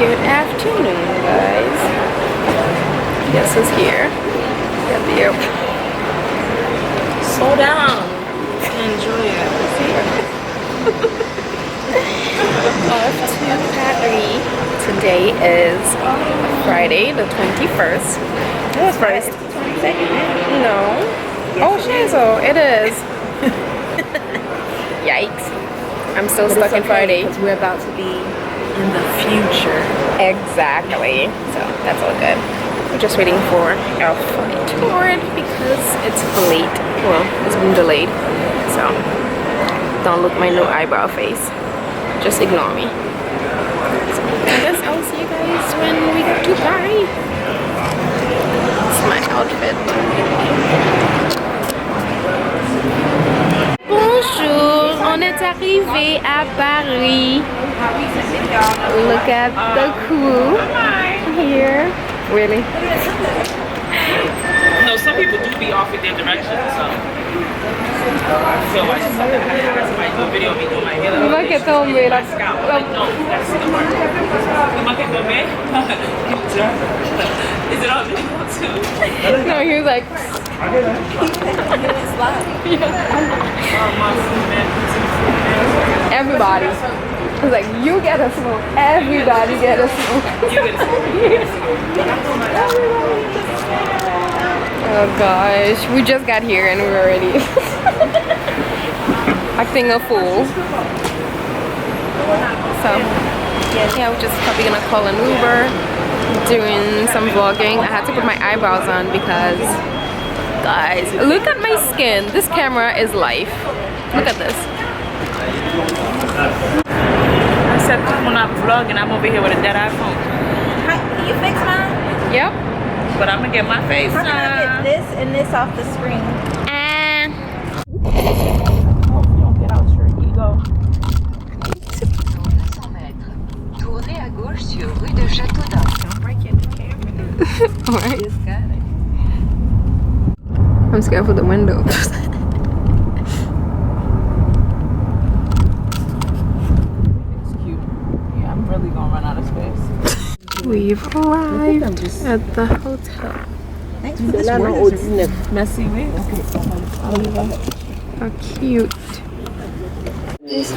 Good afternoon, guys. Guess who's here? Got the airport. Slow down. Enjoy it. Off to Paris. Today is Friday, the 21st. It was first. No. Oh, shizo, it is. Yikes. I'm still stuck in Friday. Because we're about to be in the future. Exactly. So that's all good. We're just waiting for our flight to board because it's late. Well, it's been delayed. So don't look my new eyebrow face. Just ignore me. So I guess I'll see you guys when we get to Paris. It's my outfit. Bonjour, on est arrivé à Paris. Look at the crew here. Really? No, some people do be off with their directions, so I just have to have somebody do a video of me doing my hair. Look at them, like, Like, no, that's the part. Look at the man. Is it on video too? no, he was like, everybody. I was like, you get a smoke. Everybody get a smoke. Oh gosh, we just got here and we're already acting a fool. So yeah, we're just probably gonna call an Uber, doing some vlogging. I had to put my eyebrows on because, guys, look at my skin. This camera is life. Look at this. I said when I'm vlogging, I'm over here with a dead iPhone. Can you fix mine? Yep. But I'm gonna get my face. How can I get this and this off the screen? And Hope you don't get out your ego. Tournez à gauche sur rue de Châteaudun. Don't break your camera. alright. Just got it. I'm scared for the window. It's cute. Yeah, I'm really gonna run out of space. We've arrived at the hotel. Thanks for this word. Messy way. How cute.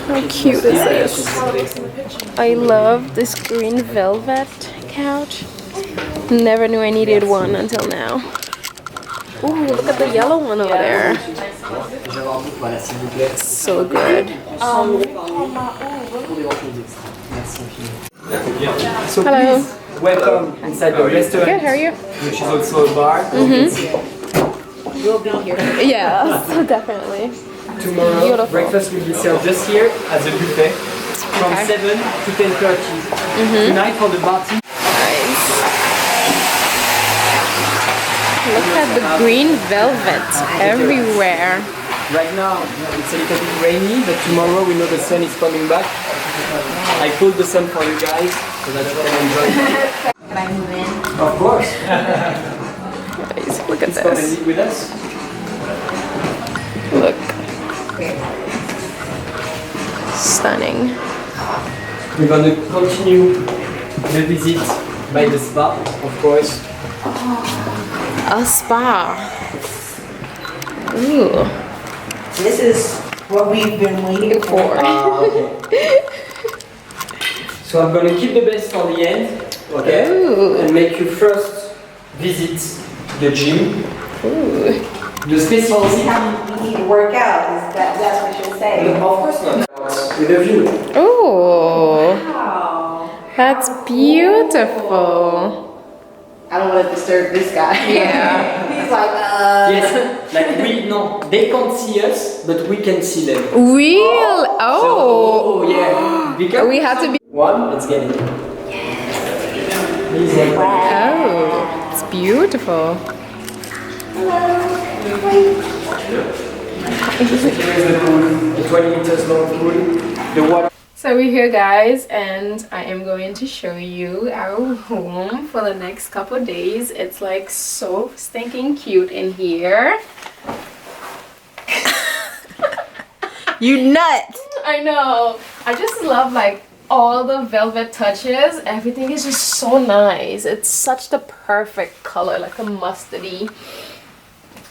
How cute is this? I love this green velvet couch. Never knew I needed one until now. Ooh, look at the yellow one over there. So good. So Hello. please welcome inside the restaurant, Good, how are you? which is also a bar. We'll be here. Yeah, so definitely. Tomorrow, Beautiful. breakfast will be served just here at the buffet from Okay. 7 to 10:30. Tonight for the party. Nice. Look at the green velvet everywhere. Right now, it's a little bit rainy, but tomorrow we know the sun is coming back. I pulled the sun for you guys, so that you can enjoy it. Can I move in? Of course. Nice. Look at Please come and this. eat with us. Look. Stunning. We're going to continue the visit by the spa, of course. A spa. Ooh. This is what we've been waiting for. Okay. So I'm gonna keep the best for the end, okay? Ooh. And make you first visit the gym. Ooh. The specificity. We need to work out. That's what you're saying. Of course not. With a view. Ooh. Wow. That's beautiful. I don't want to disturb this guy. Yeah. He's like, Yes, like they can't see us, but we can see them. Real? Oh. Oh yeah. Because We have to be. one, let's get it. Please, Oh. It's beautiful. Here is the pool, the 20 meters long pool. The water. So we're here, guys, and I am going to show you our home for the next couple of days. It's like so stinking cute in here. you nut. I know. I just love like all the velvet touches. Everything is just so nice. It's such the perfect color, like a mustardy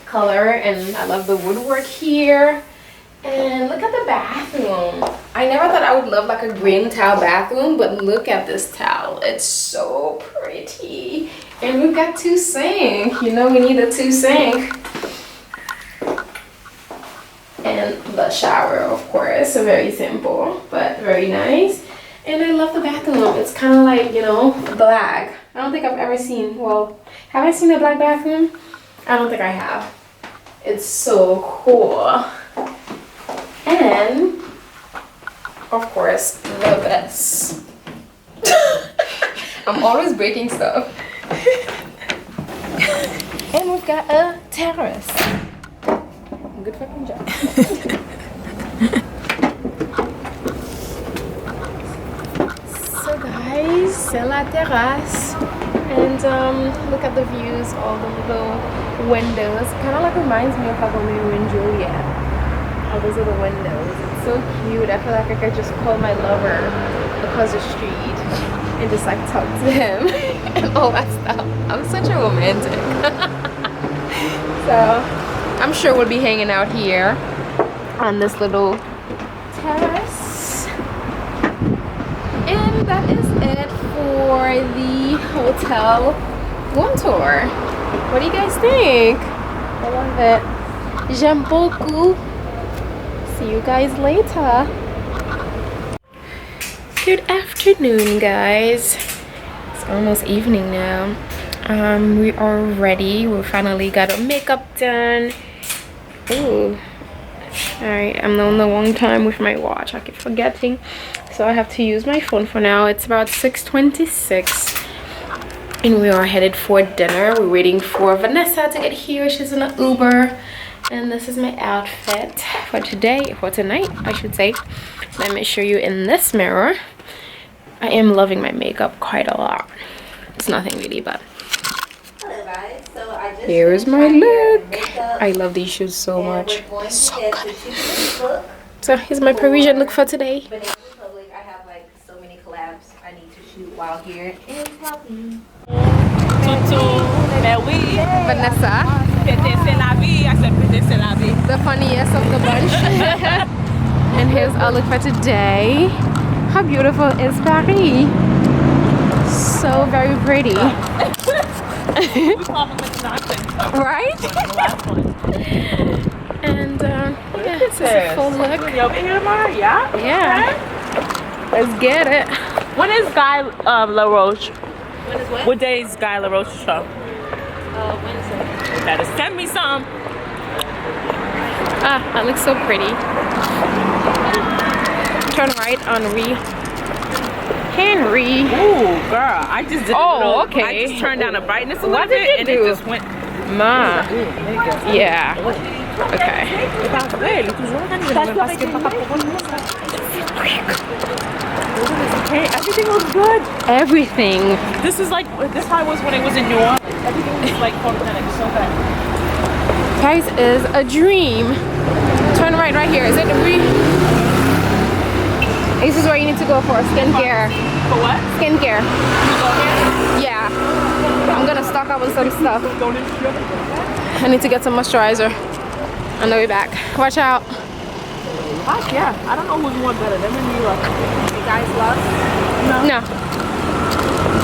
color, and I love the woodwork here. And look at the bathroom. I never thought I would love like a green tile bathroom, but look at this towel. It's so pretty. And we've got 2 sinks. You know we need a 2 sink. And the shower, of course, so very simple but very nice. And I love the bathroom. It's kind of like, you know, black. I don't think I've ever seen, well, have I seen a black bathroom? I don't think I have. It's so cool. And of course the best. I'm always breaking stuff. And we've got a terrace. Good fucking job. So guys, c'est la terrasse, and look at the views, all the little windows. Kind of like reminds me of like Romeo and Juliet. All those little windows. It's so cute. I feel like I could just call my lover across the street and just like talk to him and all that stuff. I'm such a romantic. So I'm sure we'll be hanging out here on this little terrace. And that is it for the hotel room tour. What do you guys think? I love it. J'aime beaucoup. See you guys later. Good afternoon, guys. It's almost evening now. We are ready. We finally got our makeup done. Ooh. Alright, I'm on the wrong time with my watch. I keep forgetting. So I have to use my phone for now. It's about 6:26. And we are headed for dinner. We're waiting for Vanessa to get here. She's in an Uber. And this is my outfit for today, for tonight, I should say. Let me show you in this mirror. I am loving my makeup quite a lot. It's nothing really, but here's my look. I love these shoes so much. So good. So here's my Parisian look for today. I have like so many collabs I need to shoot while here. Vanessa, the funniest of the bunch. And here's our look for today. How beautiful is Paris? So very pretty. Right? And yeah, this is a full look. Yeah. Let's get it. When is Guy La Roche? What is what? What day is Guy La Roche show? Wednesday. Better send me some. Ah, that looks so pretty. Turn right, Henri. Henry. Ooh, girl, I just did okay. I just turned down the brightness a little bit and it just went. Ma. Yeah. Okay. Hey, everything looks good. Everything. This is like, this how it was when it was in New Orleans. Everything was like photogenic, so bad. Guys, is a dream. Turn right here. Is it this is where you need to go for skincare. For what? Skincare. Yeah. I'm gonna stock up on some stuff. I need to get some moisturizer on the way back. Watch out. Yeah, I don't know who's more better, them and you. You guys love? No.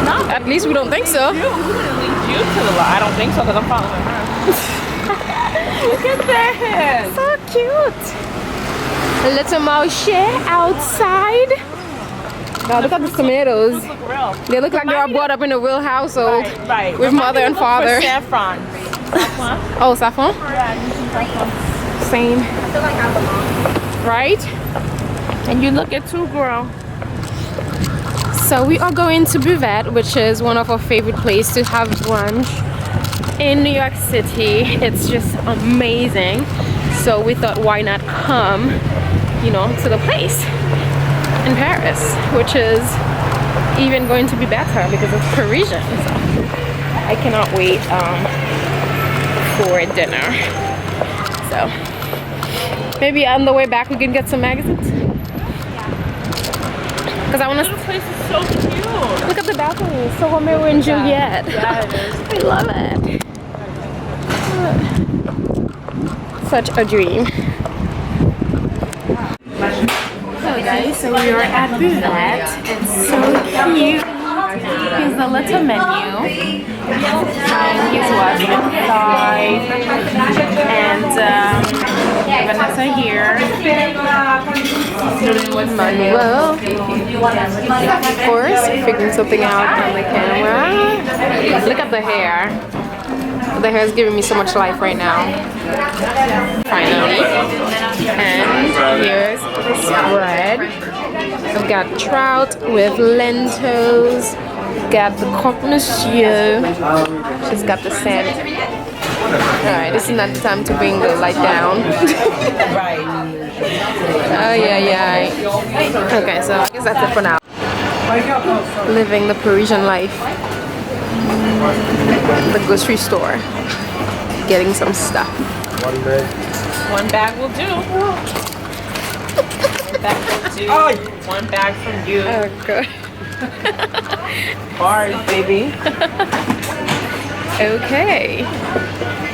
No. At least we don't think so. Who wouldn't lead you to the lot? I don't think so, because I'm following her. Look at that. So cute. A little mouse outside. Now look at the tomatoes. Those look real. They look like they were brought up in a real household. Right. With mother and father. Saffron. Saffron? Oh, saffron? Yeah, you can saffron. Same. I feel like I belong. Right? And you look at too, girl. So we are going to Buvette, which is one of our favorite places to have brunch in New York City. It's just amazing. So we thought, why not come, you know, to the place in Paris, which is even going to be better because it's Parisian. So I cannot wait for dinner. So maybe on the way back we can get some magazines. Because I want to. This place is so cute. Look at the balcony. It's so Romeo and Juliet. Yeah, it is. I love it. Such a dream. So guys, so we are at Buvette. It's so cute. Here's the little menu. And here's what's inside. And Vanessa here. Dealing with Manuel. Of course, figuring something out on the camera. Look at the hair. The hair is giving me so much life right now. Finally. And here's the spread. I've got trout with lentils. Got the croque monsieur. She's got the sand. Alright, this is not the time to bring the light down. Right. Oh yeah. Okay, so I guess that's it for now. Living the Parisian life. The grocery store. Getting some stuff. One bag will do. One bag will do. One bag from you. Oh god. Bars, baby. Okay.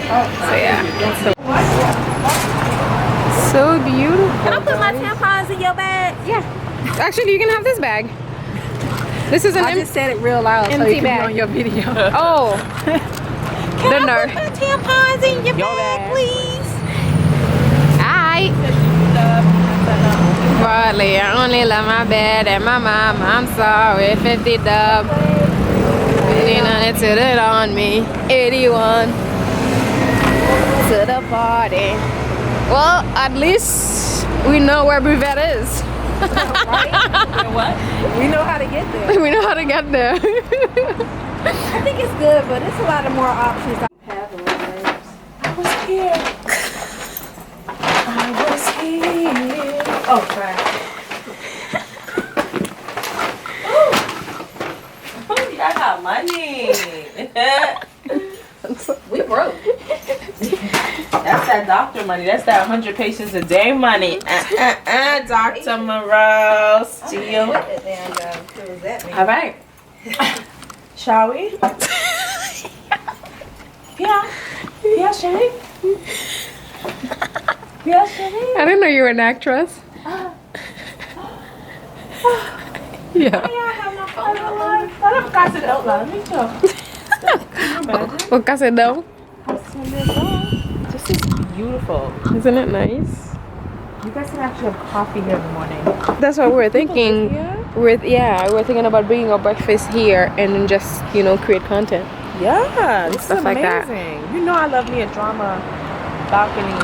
So yeah. So beautiful. Can I put my tampons in your bag? Yeah. Actually, you can have this bag. This is an I just said it real loud so empty it can bag. be on your video. Oh. Can I put my tampons in your bag, please? Alright. Partly, I only love my bed and my mom. I'm sorry, 50 dub. 59 to it on me. 81 to the party. Well, at least we know where Buvette is. What? We know how to get there. We know how to get there. I think it's good, but it's a lot of more options. I was here. I was here. Oh, crap. I got money. We broke. That's that doctor money. That's that 100 patients a day money. Dr. Moreau. Steal. All right. Shall we? Yeah. Yeah, Sherry. Yeah, Sherry. I didn't know you were an actress. Yeah. O Cacedão. This is beautiful. Isn't it nice? You guys can actually have coffee here in the morning. That's what we're thinking. We're thinking about bringing our breakfast here and then just, you know, create content. Yeah, this Stuff is like amazing. that. You know I love me a drama balcony.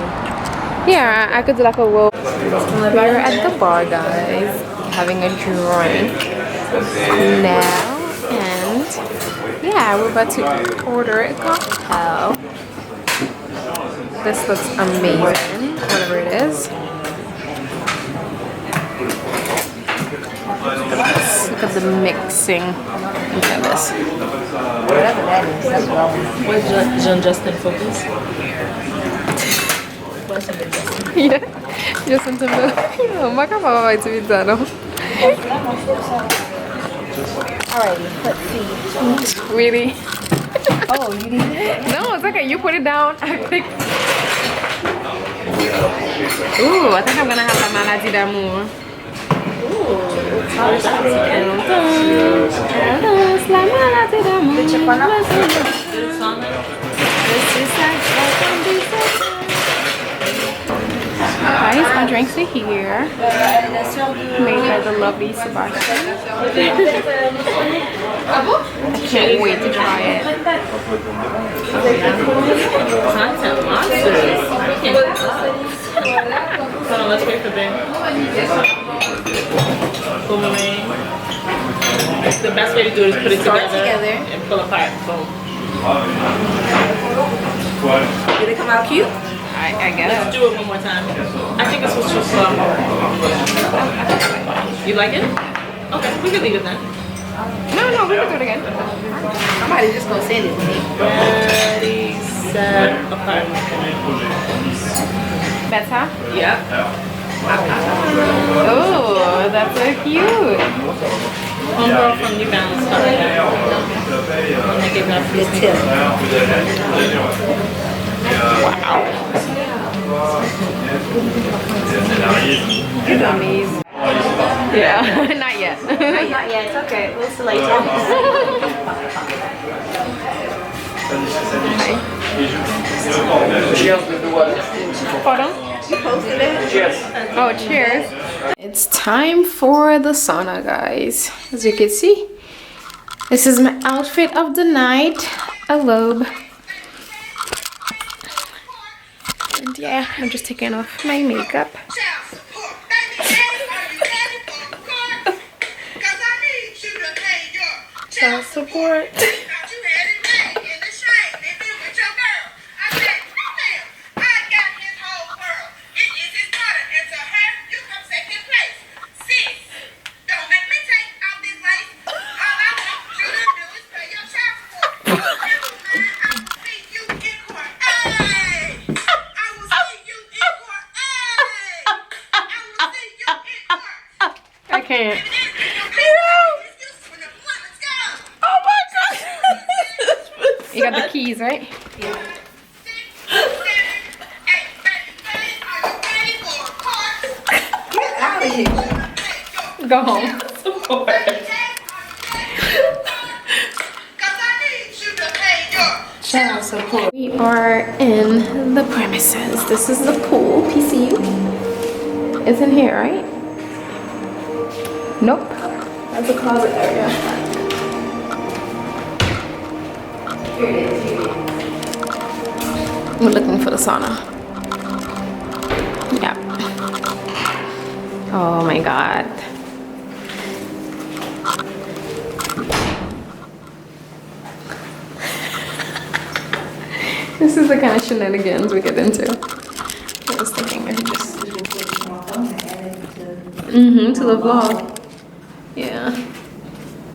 Yeah, I could do like a roll. We're at the bar, guys, having a drink now, and yeah, we're about to order a cocktail. This looks amazing, whatever it is. Look at the mixing. Look at this. Whatever that is, that's wrong. Where's John Justin Focus? Yeah, Justin Timberlake. Oh, my God, vai te imitar, não? Alrighty, let's see. Really? Oh, you need it? No, it's okay. You put it down. I think. Ooh, I think I'm gonna have la maladie d'amour. La maladie d'amour. Guys, my drinks are here. Made by the lovely Sebastian. I can't wait to try it. Content monsters. Hold on, let's wait for Ben. Boomerang. The best way to do it is put it together and pull apart. Boom. Did it come out cute? I guess. Let's do it one more time. I think this was too slow. You like it? Okay, we can leave it then. No, we can do it again. Somebody's just gonna send it to me. Ready, set, apart. Better? Yeah. Oh, that's so cute. One girl from New Balance started that. And they gave me a free tip. It's amazing. Yeah, not yet. Not yet, it's okay. We'll see later. Cheers with the water. Pardon? Cheers. Oh, cheers. It's time for the sauna, guys. As you can see, this is my outfit of the night. A robe. And yeah, I'm just taking off my makeup. Child support. I can't. Oh my god! You got the keys, right? Go home. Child support. We are in the premises. This is the pool. PCU. It's in here, right? Nope. That's the closet area. Here it is. We're looking for the sauna. Yeah. Oh my god. This is the kind of shenanigans we get into. I was thinking I should just... to the vlog. Yeah.